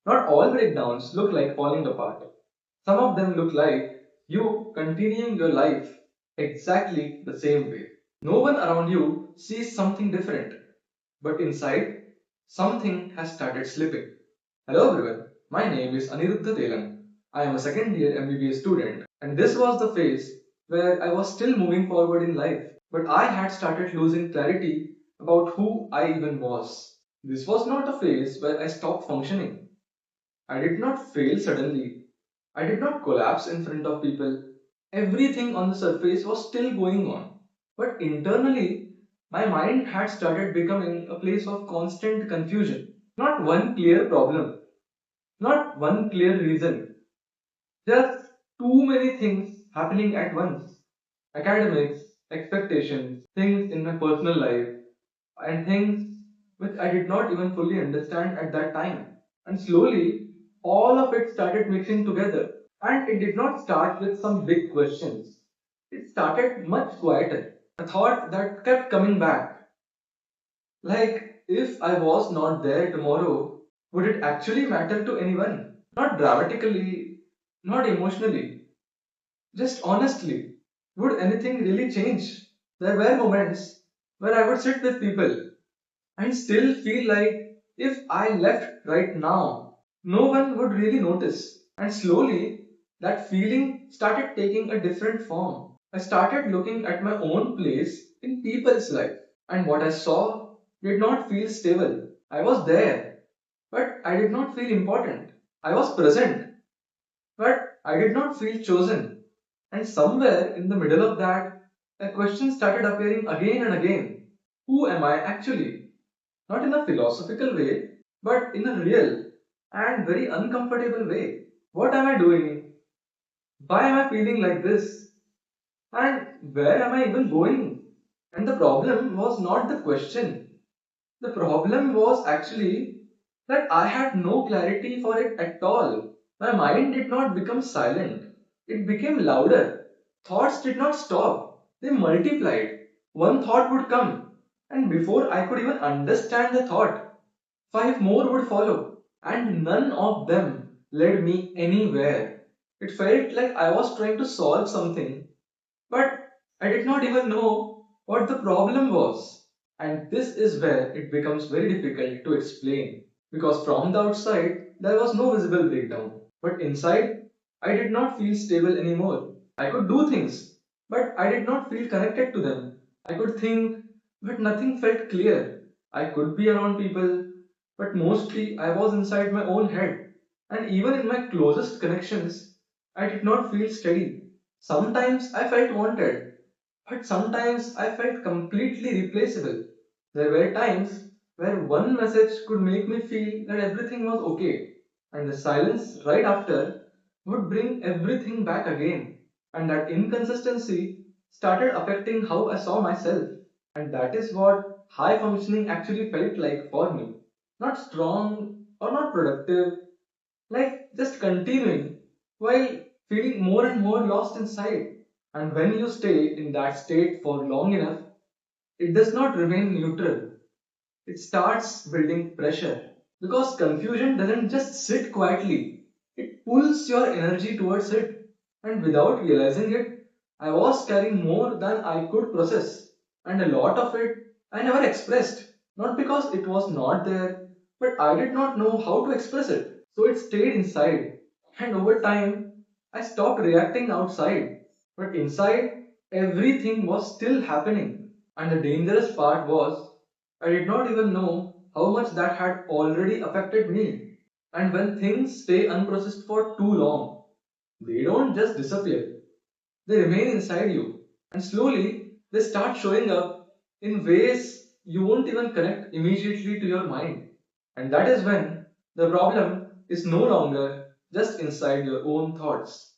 Not all breakdowns look like falling apart. Some of them look like you continuing your life exactly the same way. No one around you sees something different, but inside, something has started slipping. Hello everyone, my name is Aniruddha Telang. I am a second year MBBS student, and this was the phase where I was still moving forward in life, but I had started losing clarity about who I even was. This was not a phase where I stopped functioning. I did not fail suddenly. I did not collapse in front of people. Everything on the surface was still going on. But internally, my mind had started becoming a place of constant confusion. Not one clear problem, not one clear reason, just too many things happening at once. Academics, expectations, things in my personal life, and things which I did not even fully understand at that time. And slowly, all of it started mixing together. And it did not start with some big questions. It started much quieter. A thought that kept coming back. Like, if I was not there tomorrow, would it actually matter to anyone? Not dramatically, not emotionally, just honestly. Would anything really change? There were moments where I would sit with people and still feel like if I left right now, no one would really notice. And slowly, that feeling started taking a different form. I started looking at my own place in people's life, and what I saw did not feel stable. I was there, but I did not feel important. I was present, but I did not feel chosen. And somewhere in the middle of that, a question started appearing again and again. Who am I actually? Not in a philosophical way, but in a real and very uncomfortable way. What am I doing? Why am I feeling like this? And where am I even going? And the problem was not the question. The problem was actually that I had no clarity for it at all. My mind did not become silent, it became louder. Thoughts did not stop, they multiplied. One thought would come, and before I could even understand the thought, five more would follow, and none of them led me anywhere. It felt like I was trying to solve something, but I did not even know what the problem was. And this is where it becomes very difficult to explain. Because from the outside, there was no visible breakdown. But inside, I did not feel stable anymore. I could do things, but I did not feel connected to them. I could think, but nothing felt clear. I could be around people, but mostly I was inside my own head. And even in my closest connections, I did not feel steady. Sometimes I felt wanted, but sometimes I felt completely replaceable. There were times where one message could make me feel that everything was okay, and the silence right after would bring everything back again. And that inconsistency started affecting how I saw myself. And that is what high functioning actually felt like for me. Not strong or not productive, like just continuing while feeling more and more lost inside. And when you stay in that state for long enough, it does not remain neutral. It starts building pressure. Because confusion doesn't just sit quietly, it pulls your energy towards it. And without realizing it, I was carrying more than I could process. And a lot of it I never expressed. Not because it was not there, but I did not know how to express it. So it stayed inside. And over time, I stopped reacting outside. But inside, everything was still happening. And the dangerous part was, I did not even know how much that had already affected me. And when things stay unprocessed for too long, they don't just disappear, they remain inside you. And slowly, they start showing up in ways you won't even connect immediately to your mind. And that is when the problem is no longer just inside your own thoughts.